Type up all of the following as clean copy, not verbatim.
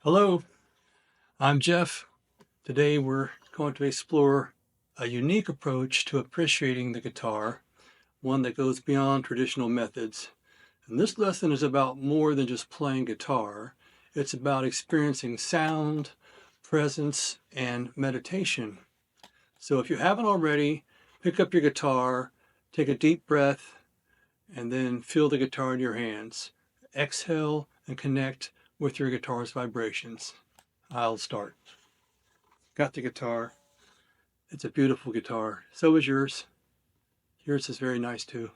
Hello, I'm Jeff. Today we're going to explore a unique approach to appreciating the guitar, one that goes beyond traditional methods. And this lesson is about more than just playing guitar. It's about experiencing sound, presence, and meditation. So if you haven't already, pick up your guitar, take a deep breath, and then feel the guitar in your hands. Exhale and connect with your guitar's vibrations. I'll start. Got the guitar. It's a beautiful guitar. So is yours. Yours is very nice too.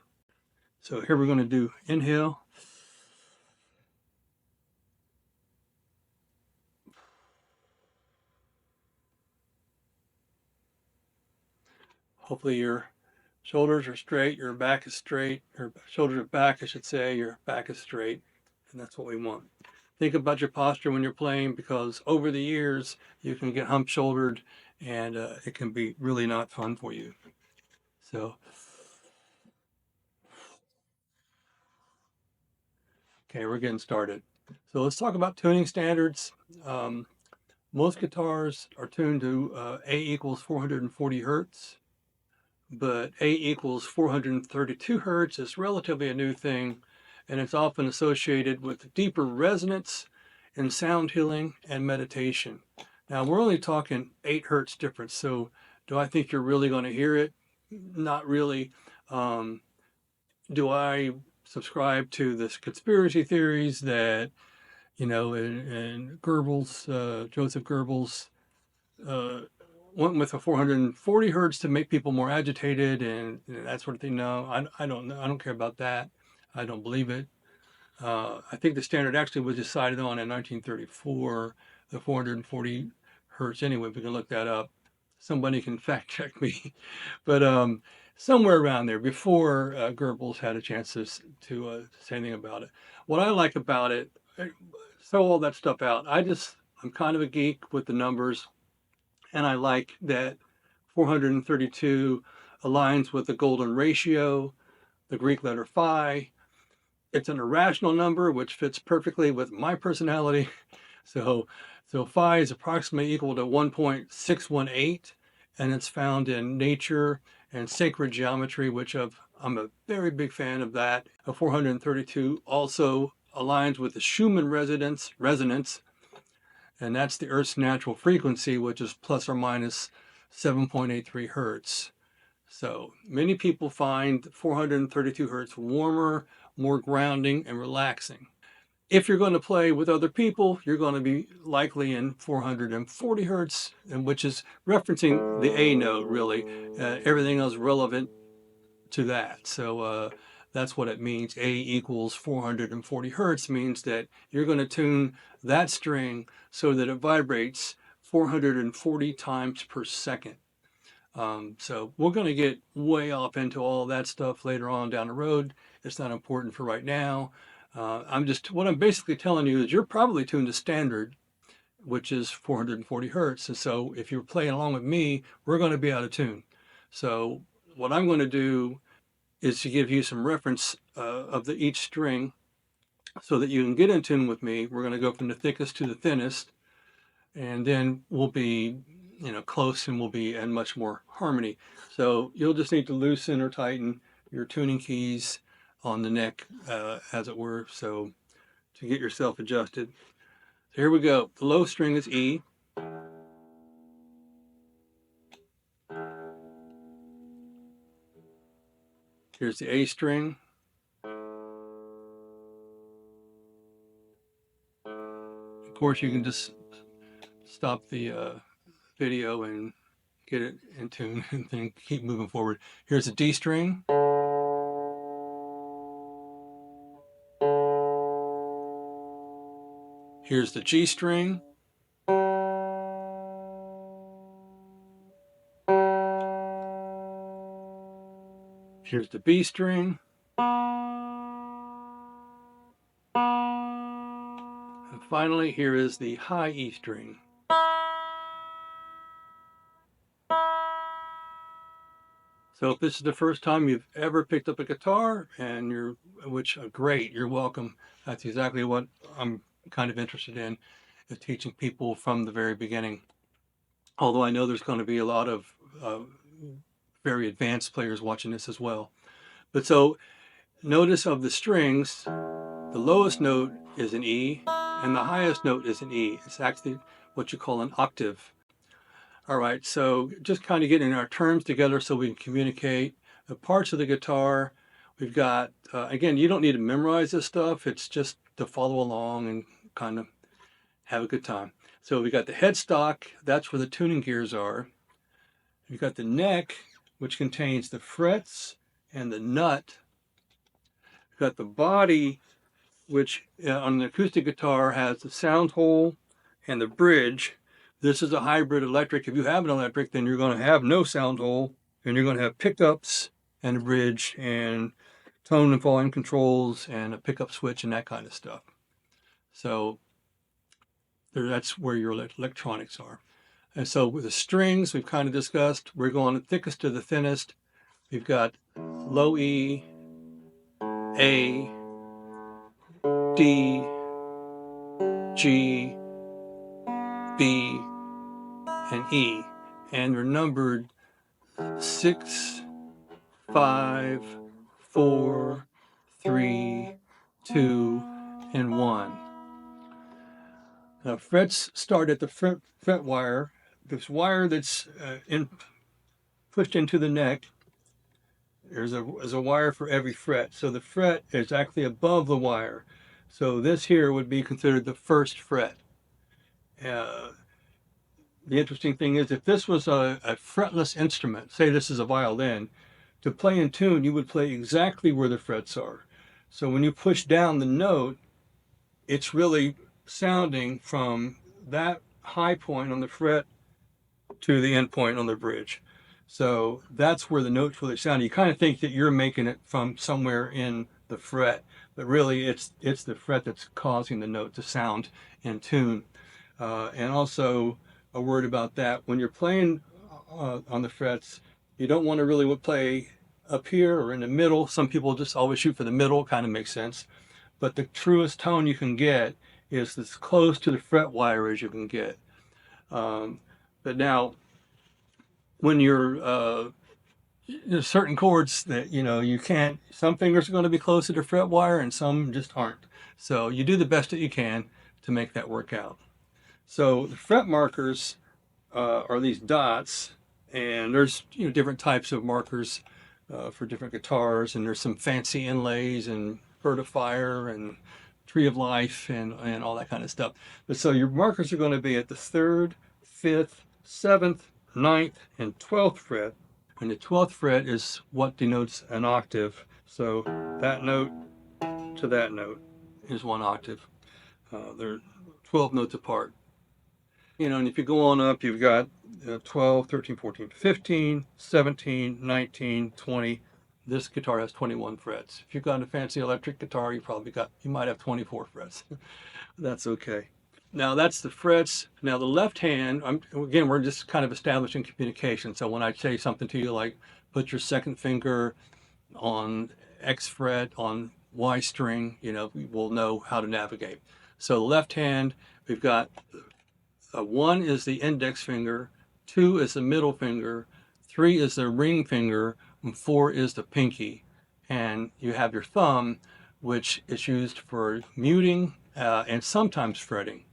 So here we're going to do inhale. Hopefully your shoulders are straight, your back is straight, your shoulders are back, I should say, your back is straight. And that's what we want. Think about your posture when you're playing, because over the years you can get hump shouldered and it can be really not fun for you. So, okay, we're getting started. So let's talk about tuning standards. Most guitars are tuned to A equals 440 hertz, but A equals 432 hertz is relatively a new thing, and it's often associated with deeper resonance in sound healing and meditation. Now, we're only talking 8 hertz difference, so do I think you're really going to hear it? Not really. Do I subscribe to this conspiracy theories that, and Goebbels, Joseph Goebbels, went with a 440 hertz to make people more agitated and that sort of thing? No, I don't know. I don't care about that. I don't believe it. I think the standard actually was decided on in 1934, the 440 hertz. Anyway, we can look that up. Somebody can fact check me, but somewhere around there before Goebbels had a chance to say anything about it. What I like about it, throw all that stuff out. I'm kind of a geek with the numbers, and I like that 432 aligns with the golden ratio, the Greek letter phi. It's an irrational number, which fits perfectly with my personality. So phi is approximately equal to 1.618, and it's found in nature and sacred geometry, which I'm a very big fan of that. A 432 also aligns with the Schumann resonance, and that's the Earth's natural frequency, which is plus or minus 7.83 hertz. So many people find 432 hertz warmer, more grounding and relaxing. If you're going to play with other people, you're going to be likely in 440 hertz, and which is referencing the A note, really. Everything else relevant to that. So that's what it means. A equals 440 hertz means that you're going to tune that string so that it vibrates 440 times per second. So we're going to get way off into all that stuff later on down the road. It's not important for right now. What I'm basically telling you is you're probably tuned to standard, which is 440 hertz. And so if you're playing along with me, we're going to be out of tune. So what I'm going to do is to give you some reference of each string so that you can get in tune with me. We're going to go from the thickest to the thinnest, and then we'll be close, and we'll be in much more harmony. So you'll just need to loosen or tighten your tuning keys on the neck, as it were, so to get yourself adjusted. So here we go. The low string is E. Here's the A string. Of course, you can just stop the video and get it in tune and then keep moving forward. Here's the D string. Here's the G string. Here's the B string. And finally, here is the high E string. So if this is the first time you've ever picked up a guitar, great, you're welcome. That's exactly what I'm kind of interested in. teaching people from the very beginning. Although I know there's going to be a lot of very advanced players watching this as well. But so notice of the strings, the lowest note is an E and the highest note is an E. It's actually what you call an octave. All right, so just kind of getting our terms together so we can communicate. The parts of the guitar, we've got, again, you don't need to memorize this stuff. It's just to follow along and kind of have a good time. So we got the headstock, that's where the tuning gears are. You've got the neck, which contains the frets and the nut. You've got the body, which on an acoustic guitar has the sound hole and the bridge. This is a hybrid electric. If you have an electric, then you're going to have no sound hole, and you're going to have pickups and a bridge and tone and volume controls and a pickup switch and that kind of stuff. So that's where your electronics are. And so with the strings, we've kind of discussed, we're going the thickest to the thinnest. We've got low E, A, D, G, B, and E. And they're numbered 6, 5, 4, 3, 2, and 1. Now frets start at the fret wire. This wire that's pushed into the neck, there's a wire for every fret. So the fret is actually above the wire. So this here would be considered the first fret. The interesting thing is, if this was a fretless instrument, say this is a violin, to play in tune, you would play exactly where the frets are. So when you push down the note, it's really sounding from that high point on the fret to the end point on the bridge. So that's where the notes really sound. You kind of think that you're making it from somewhere in the fret, but really it's the fret that's causing the note to sound in tune. And also a word about that, when you're playing on the frets, you don't want to really play up here or in the middle. Some people just always shoot for the middle, kind of makes sense. But the truest tone you can get is as close to the fret wire as you can get. But now, when you're there's certain chords that you can't. Some fingers are going to be close to the fret wire, and some just aren't. So you do the best that you can to make that work out. So the fret markers are these dots, and there's different types of markers for different guitars, and there's some fancy inlays and Bird of Fire and Tree of Life and all that kind of stuff. But so your markers are going to be at the 3rd, 5th, 7th, 9th, and 12th fret. And the 12th fret is what denotes an octave. So that note to that note is one octave. They're 12 notes apart. And if you go on up, you've got 12, 13, 14, 15, 17, 19, 20. This guitar has 21 frets. If you've got a fancy electric guitar, you might have 24 frets. That's okay. Now that's the frets. Now the left hand, again, we're just kind of establishing communication. So when I say something to you like, put your second finger on X fret on Y string, we'll know how to navigate. So the left hand, we've got 1 is the index finger, 2 is the middle finger, 3 is the ring finger, and 4 is the pinky. And you have your thumb, which is used for muting and sometimes fretting.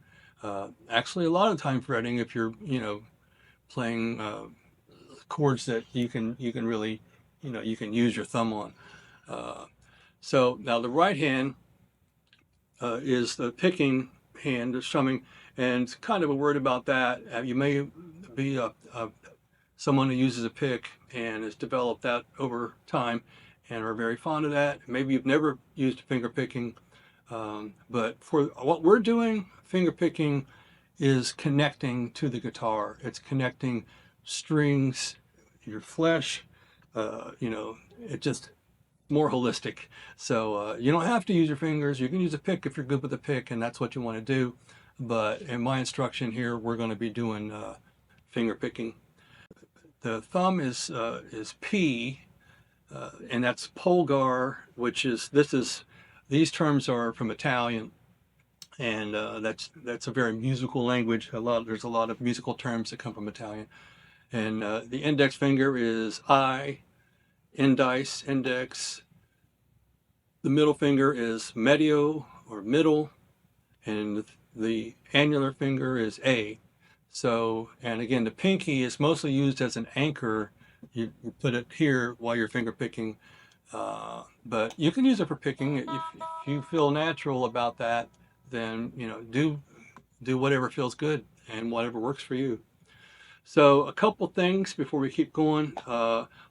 Actually, a lot of time fretting if you're, playing chords that you can really, you can use your thumb on. So now the right hand is the picking hand, the strumming, and kind of a word about that. You may be someone who uses a pick and has developed that over time and are very fond of that. Maybe you've never used finger picking, but for what we're doing, finger picking is connecting to the guitar. It's connecting strings, your flesh, it just more holistic. So you don't have to use your fingers. You can use a pick if you're good with a pick, and that's what you want to do. But in my instruction here, we're going to be doing finger picking. The thumb is P, and that's Polgar, these terms are from Italian. and that's a very musical language. There's a lot of musical terms that come from Italian. And the index finger is I, indice, index. The middle finger is medio or middle, and the annular finger is A. So, and again, the pinky is mostly used as an anchor. You put it here while you're finger picking, but you can use it for picking. If you feel natural about that, then do whatever feels good and whatever works for you. So a couple things before we keep going.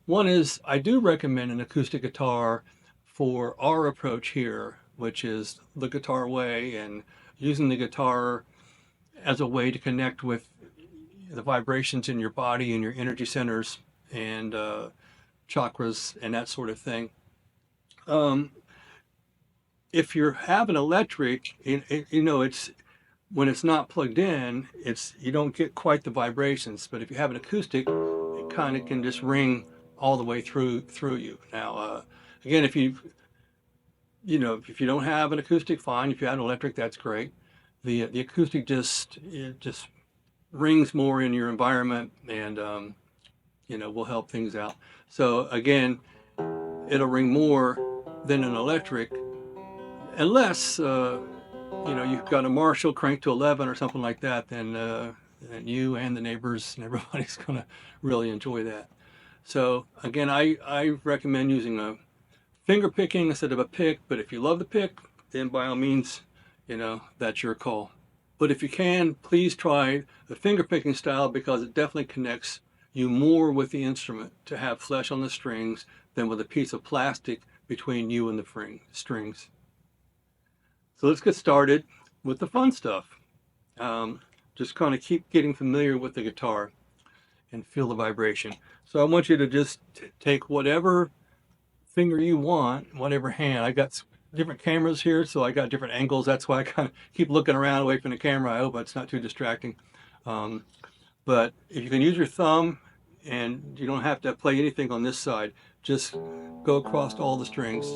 One is I do recommend an acoustic guitar for our approach here, which is the guitar way and using the guitar as a way to connect with the vibrations in your body and your energy centers and chakras and that sort of thing. If you have an electric, it's when it's not plugged in, you don't get quite the vibrations. But if you have an acoustic, it kind of can just ring all the way through you. Now, again, if you don't have an acoustic, fine. If you have an electric, that's great. The acoustic just rings more in your environment and will help things out. So again, it'll ring more than an electric, unless you've got a Marshall cranked to 11 or something like that. Then you and the neighbors and everybody's going to really enjoy that. So again, I recommend using a finger picking instead of a pick. But if you love the pick, then by all means, that's your call. But if you can, please try the finger picking style, because it definitely connects you more with the instrument to have flesh on the strings than with a piece of plastic between you and the strings. So let's get started with the fun stuff. Just kind of keep getting familiar with the guitar and feel the vibration. So I want you to just take whatever finger you want, whatever hand. I got different cameras here, so I got different angles. That's why I kind of keep looking around away from the camera. I hope it's not too distracting. But if you can use your thumb, and you don't have to play anything on this side, just go across all the strings.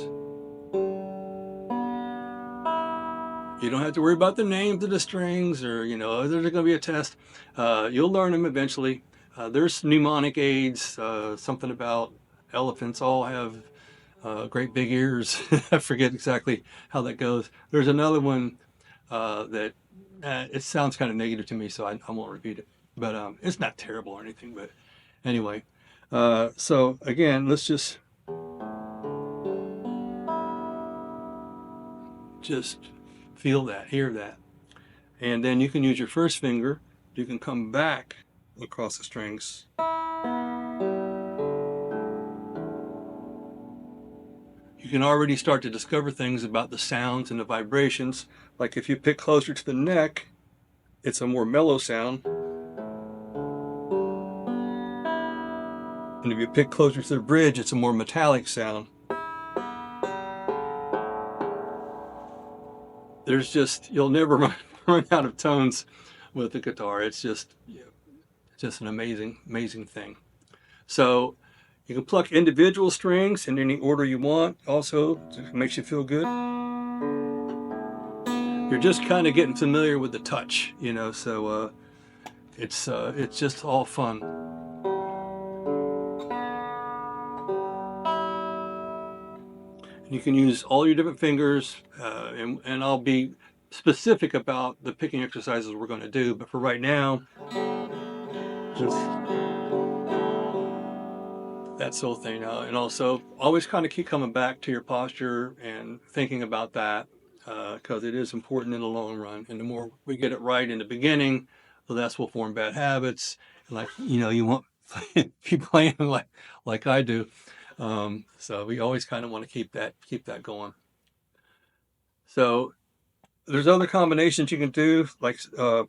You don't have to worry about the names of the strings, or there's going to be a test. You'll learn them eventually. There's mnemonic aids, something about elephants all have great big ears. I forget exactly how that goes. There's another one that it sounds kind of negative to me, so I won't repeat it. But it's not terrible or anything. But anyway, so again, let's just feel that, hear that. And then you can use your first finger. You can come back across the strings. You can already start to discover things about the sounds and the vibrations. Like if you pick closer to the neck, it's a more mellow sound. And if you pick closer to the bridge, it's a more metallic sound. You'll never run out of tones with the guitar. It's just an amazing thing. So you can pluck individual strings in any order you want. Also, it makes you feel good. You're just kind of getting familiar with the touch, so it's just all fun. You can use all your different fingers, and I'll be specific about the picking exercises we're going to do, but for right now, just that sort of thing. And also, always kind of keep coming back to your posture and thinking about that, because it is important in the long run. And the more we get it right in the beginning, the less we'll form bad habits. Like, you won't be playing like I do. So we always kind of want to keep that going. So there's other combinations you can do, like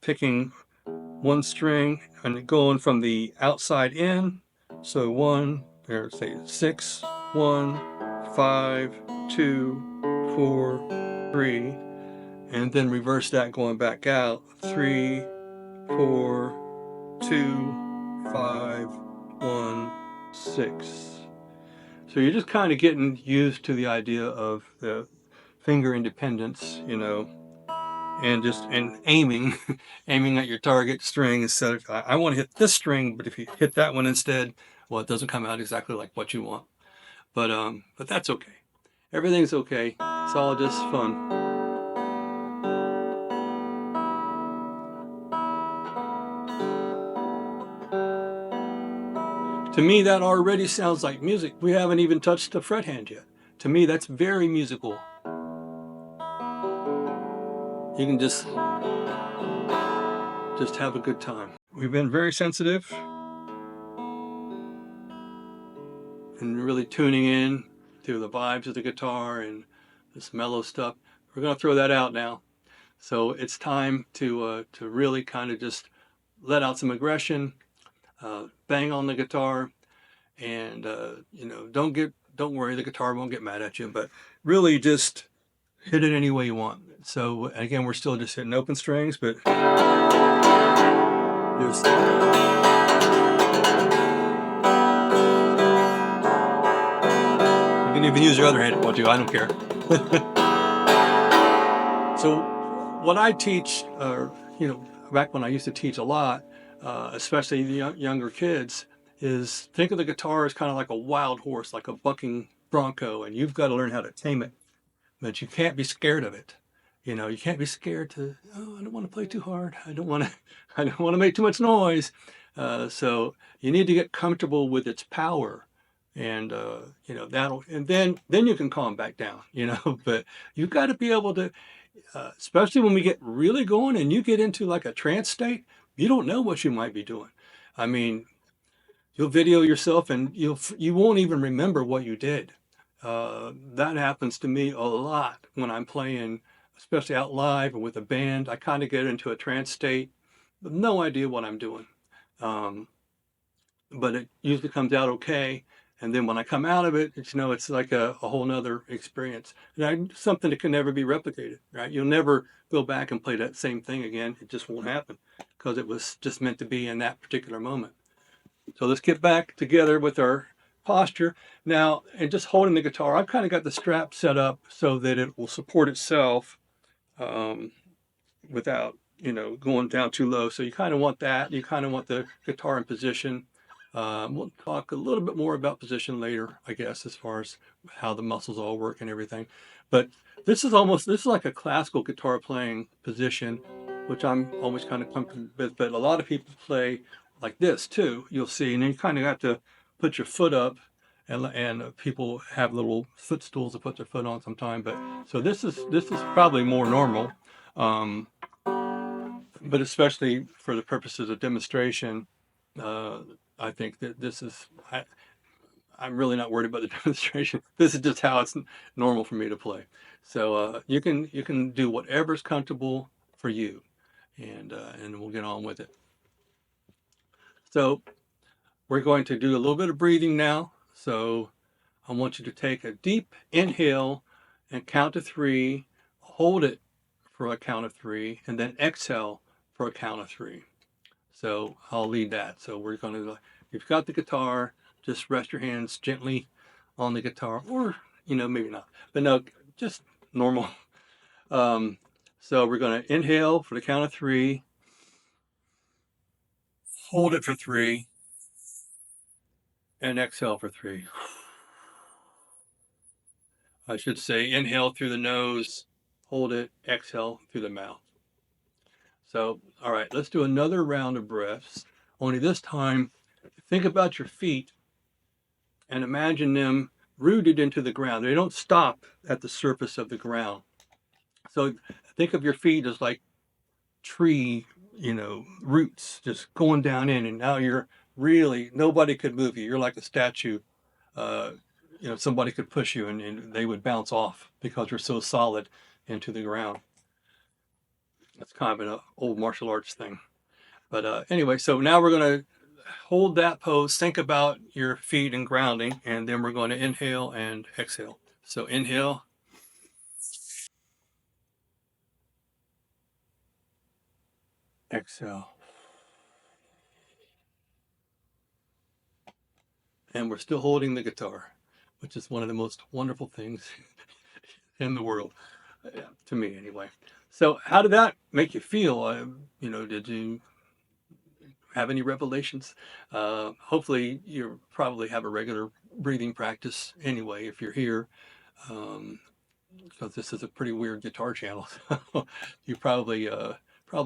picking one string and going from the outside in. So 1, say 6, 1, 5, 2, 4, 3, and then reverse that going back out. 3, 4, 2, 5, 1, 6. So you're just kind of getting used to the idea of the finger independence, and aiming, aiming at your target string instead of, I want to hit this string, but if you hit that one instead, well, it doesn't come out exactly like what you want. But that's okay. Everything's okay. It's all just fun. To me, that already sounds like music. We haven't even touched the fret hand yet. To me, that's very musical. You can just have a good time. We've been very sensitive and really tuning in to the vibes of the guitar and this mellow stuff. We're going to throw that out now. So it's time to really kind of just let out some aggression, bang on the guitar, and don't worry, the guitar won't get mad at you, but really just hit it any way you want. So again, we're still just hitting open strings, but there's you can even use your other hand if you want to. I don't care. So what I teach, back when I used to teach a lot, especially the younger kids, is think of the guitar as kind of like a wild horse, like a bucking bronco, and you've got to learn how to tame it. But you can't be scared of it. You can't be scared to, oh, I don't want to play too hard. I don't want to, I don't want to make too much noise. So you need to get comfortable with its power, and and then you can calm back down. But you've got to be able to, especially when we get really going and you get into like a trance state, you don't know what you might be doing. I mean, you'll video yourself and you won't even remember what you did. That happens to me a lot when I'm playing, especially out live or with a band. I kind of get into a trance state with no idea what I'm doing. But it usually comes out okay. And then when I come out of it, it's like a whole nother experience. Something that can never be replicated, right? You'll never go back and play that same thing again. It just won't happen because it was just meant to be in that particular moment. So let's get back together with our posture now, and just holding the guitar. I've kind of got the strap set up so that it will support itself without going down too low. So you kind of want that. You kind of want the guitar in position. We'll talk a little bit more about position later, I guess, as far as how the muscles all work and everything. But this is like a classical guitar playing position, which I'm always kind of comfortable with. But a lot of people play like this too, you'll see. And then you kind of got to put your foot up, and people have little footstools to put their foot on sometime. But so this is probably more normal. But especially for the purposes of demonstration, I think that this is, I'm really not worried about the demonstration. This is just how it's normal for me to play. So you can do whatever's comfortable for you, and we'll get on with it. So we're going to do a little bit of breathing now. So I want you to take a deep inhale and count to 3, hold it for a count of 3, and then exhale for a count of 3. So I'll lead that. So we're going to, if you've got the guitar, just rest your hands gently on the guitar, or, maybe not, but no, just normal. So we're going to inhale for the count of 3, hold it for 3, and exhale for 3. I should say inhale through the nose, hold it, exhale through the mouth. So, all right, let's do another round of breaths. Only this time, think about your feet and imagine them rooted into the ground. They don't stop at the surface of the ground. So think of your feet as like tree, roots just going down in, and now you're really, nobody could move you. You're like a statue. Somebody could push you and they would bounce off because you're so solid into the ground. That's kind of an old martial arts thing. But anyway, so now we're going to hold that pose. Think about your feet and grounding, and then we're going to inhale and exhale. So inhale. Exhale. And we're still holding the guitar, which is one of the most wonderful things in the world, to me anyway. So how did that make you feel? You know, did you have any revelations? Hopefully you probably have a regular breathing practice anyway if you're here, because this is a pretty weird guitar channel. You probably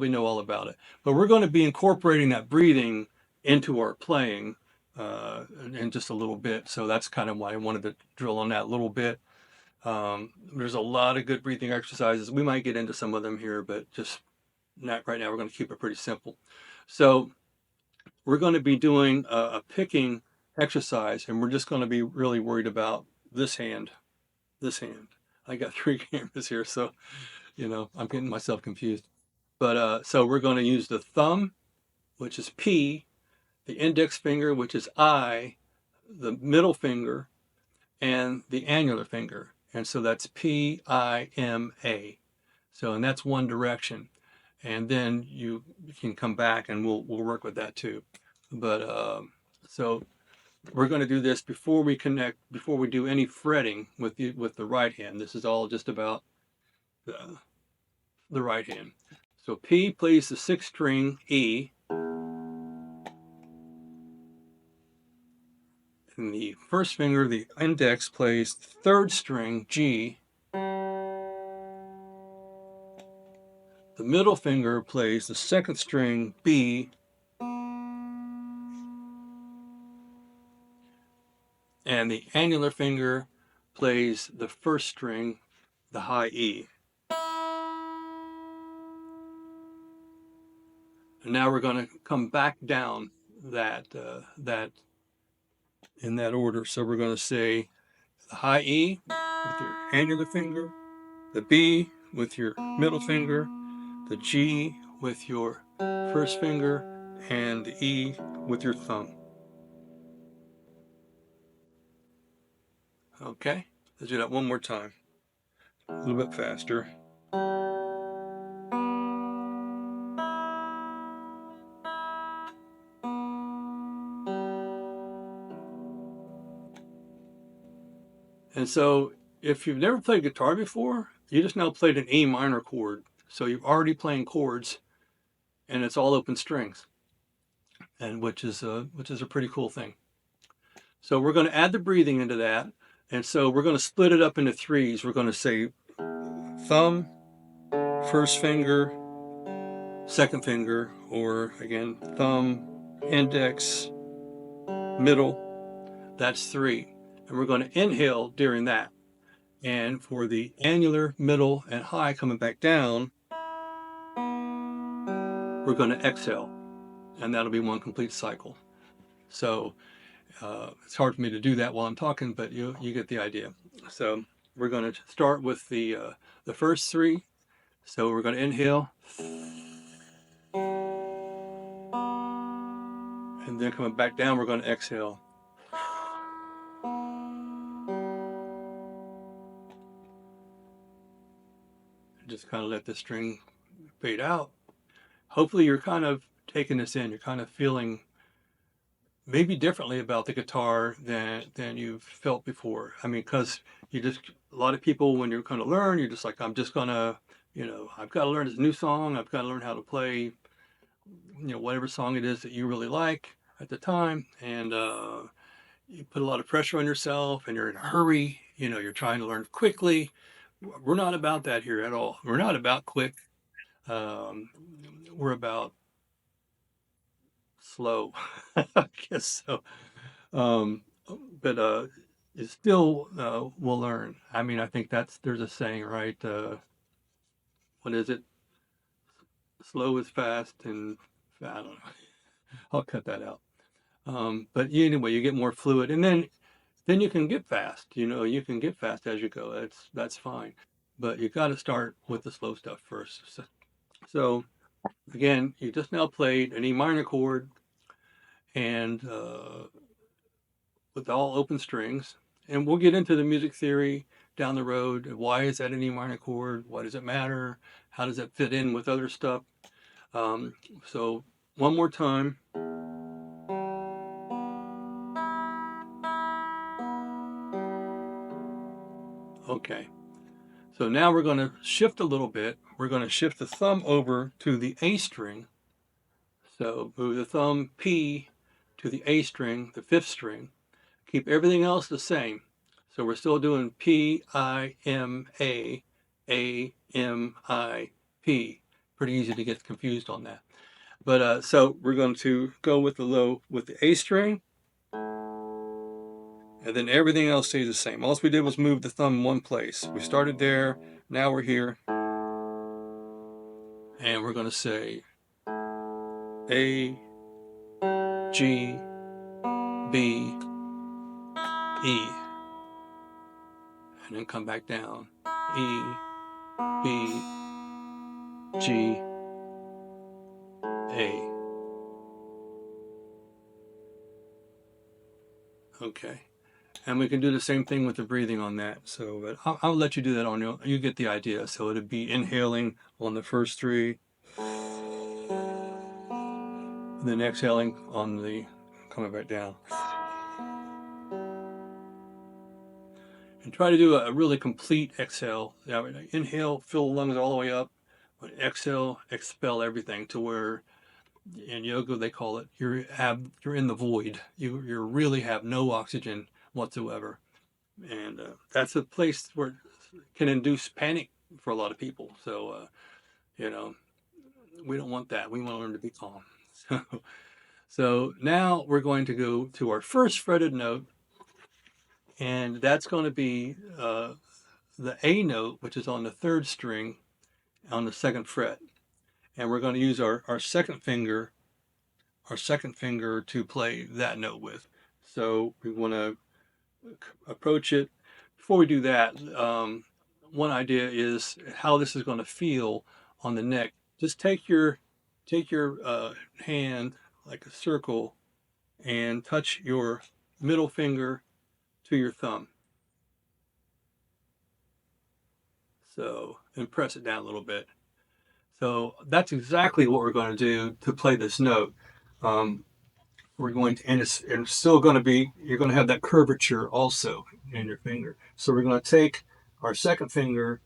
know all about it. But we're going to be incorporating that breathing into our playing in just a little bit. So that's kind of why I wanted to drill on that a little bit. There's a lot of good breathing exercises. We might get into some of them here, but just not right now. We're going to keep it pretty simple. So we're going to be doing a picking exercise, and we're just going to be really worried about this hand. This hand. I got three cameras here, so you know I'm getting myself confused. But so we're going to use the thumb, which is P, the index finger, which is I, the middle finger, and the annular finger. And so that's PIMA. So, and that's one direction. And then you can come back and we'll work with that too. But so we're going to do this before we connect, before we do any fretting with the right hand. This is all just about the right hand. So P plays the sixth string E, and the first finger, the index, plays the third string G. The middle finger plays the second string B, and the annular finger plays the first string, the high E. And now we're going to come back down that in that order. So we're going to say the high E with your annular finger, the B with your middle finger, the G with your first finger, and the E with your thumb. Okay, let's do that one more time. A little bit faster. And so if you've never played guitar before, you just now played an A minor chord. So you're already playing chords and it's all open strings, and which is a pretty cool thing. So we're going to add the breathing into that. And so we're going to split it up into threes. We're going to say thumb, first finger, second finger, or again, thumb, index, middle. That's three. And we're going to inhale during that. And for the annular, middle, and high coming back down, we're going to exhale. And that'll be one complete cycle. So it's hard for me to do that while I'm talking, but you get the idea. So we're going to start with the first three. So we're going to inhale. And then coming back down, we're going to exhale. Just kind of let the string fade out. Hopefully you're kind of taking this in. You're kind of feeling maybe differently about the guitar than you've felt before. I mean, because you just, a lot of people, when you're going to learn, you're just like, I'm just going to, you know, I've got to learn this new song. I've got to learn how to play, you know, whatever song it is that you really like at the time. And you put a lot of pressure on yourself and you're in a hurry. You know, you're trying to learn quickly. We're not about that here at all. We're not about quick. Um, we're about slow, I guess so. Um, but it still will learn. I mean, I think there's a saying, right? What is it? Slow is fast, and I don't know. I'll cut that out. But anyway, you get more fluid, and then you can get fast. You know, you can get fast as you go. That's fine. But you got to start with the slow stuff first. So again, you just now played an E minor chord, and with all open strings. And we'll get into the music theory down the road. Why is that an E minor chord? Why does it matter? How does that fit in with other stuff? So one more time. Okay. So now we're going to shift a little bit. We're going to shift the thumb over to the A string. So move the thumb P to the A string, the 5th string. Keep everything else the same. So we're still doing P, I, M, A, M, I, P. Pretty easy to get confused on that. But so we're going to go with the low with the A string, and then everything else stays the same. All we did was move the thumb in one place. We started there, now we're here, and we're going to say A, G, B, E, and then come back down. E, B, G, A. Okay. And we can do the same thing with the breathing on that. So, but I'll let you do that on your, you get the idea. So it'd be inhaling on the first 3, and then exhaling on the coming back down. And try to do a really complete exhale. Now, inhale, fill the lungs all the way up, but exhale, expel everything to where in yoga they call it you're in the void. You really have no oxygen whatsoever, and that's a place where it can induce panic for a lot of people. So you know, we don't want that. We want to learn to be calm. So now we're going to go to our first fretted note, and that's going to be the A note, which is on the 3rd string on the 2nd fret. And we're going to use our second finger to play that note with. So we want to approach it. Before we do that, one idea is how this is going to feel on the neck. Just take your hand like a circle and touch your middle finger to your thumb. So, and press it down a little bit. So that's exactly what we're going to do to play this note. We're going to, and it's still going to be, you're going to have that curvature also in your finger. So we're going to take our second finger,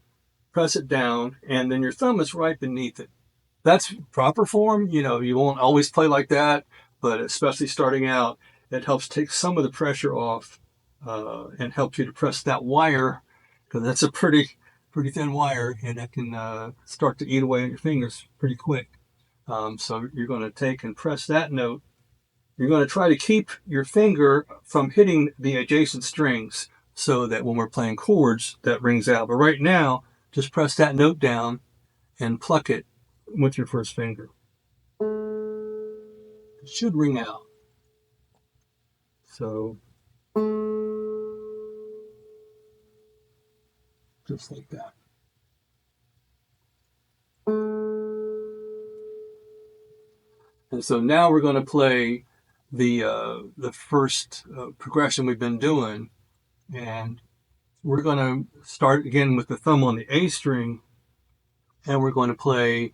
press it down, and then your thumb is right beneath it. That's proper form. You know, you won't always play like that, but especially starting out, it helps take some of the pressure off and helps you to press that wire, because that's a pretty thin wire, and that can start to eat away at your fingers pretty quick. So you're going to take and press that note. You're going to try to keep your finger from hitting the adjacent strings so that when we're playing chords, that rings out. But right now, just press that note down and pluck it with your first finger. It should ring out. So, just like that. And so now we're going to play the first progression we've been doing, and we're going to start again with the thumb on the A string, and we're going to play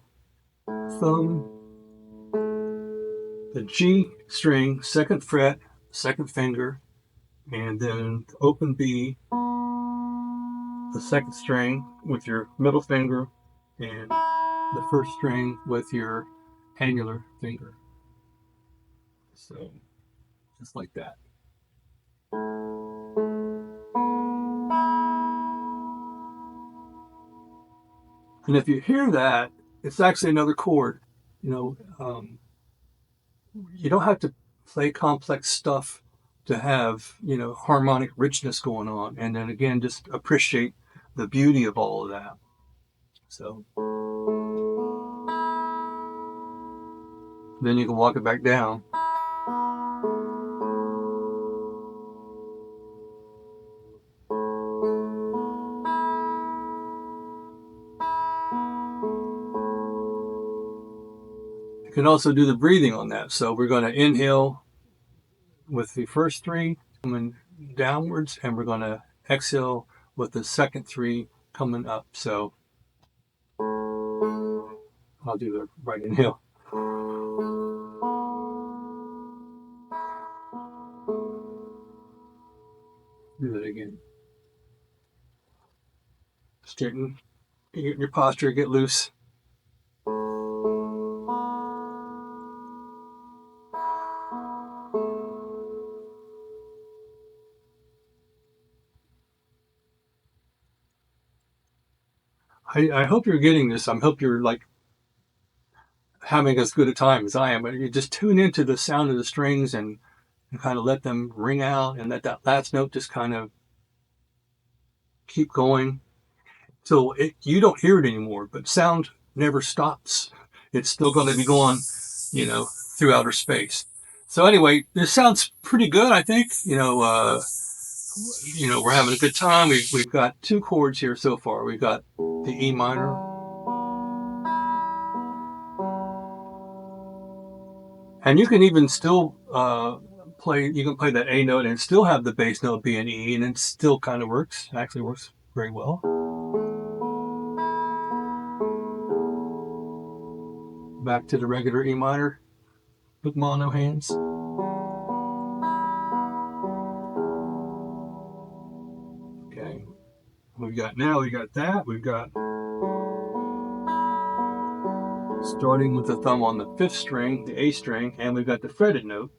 thumb, the G string, 2nd fret, 2nd finger, and then open B, the 2nd string with your middle finger, and the 1st string with your angular finger. So just like that. And if you hear that, it's actually another chord. You know, you don't have to play complex stuff to have, you know, harmonic richness going on. And then again, just appreciate the beauty of all of that. So then you can walk it back down. You can also do the breathing on that. So we're going to inhale with the first 3 coming downwards, and we're going to exhale with the second 3 coming up. So I'll do the right inhale. Do that again. Just getting your posture get loose. I hope you're getting this. I hope you're like having as good a time as I am. But you just tune into the sound of the strings and kind of let them ring out, and let that last note just kind of keep going. So you don't hear it anymore, but sound never stops. It's still going to be going, through outer space. So anyway, this sounds pretty good, I think. We're having a good time. We've got 2 chords here so far. We've got the E minor, and you can even still play. You can play that A note and still have the bass note be an E, and it still kind of works. Actually, works very well. Back to the regular E minor with mono hands. Okay, we got that. We've got starting with the thumb on the 5th string, the A string, and we've got the fretted note.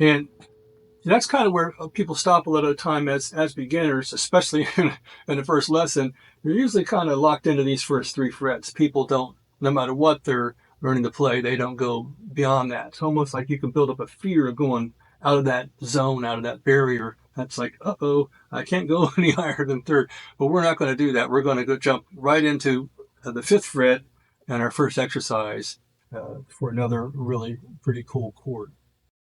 And that's kind of where people stop a lot of the time as beginners, especially in the first lesson. You're usually kind of locked into these first 3 frets. People don't, no matter what they're learning to play, they don't go beyond that. It's almost like you can build up a fear of going out of that zone, out of that barrier. That's like, uh-oh, I can't go any higher than 3rd. But we're not going to do that. We're going to go jump right into the 5th fret and our first exercise for another really pretty cool chord.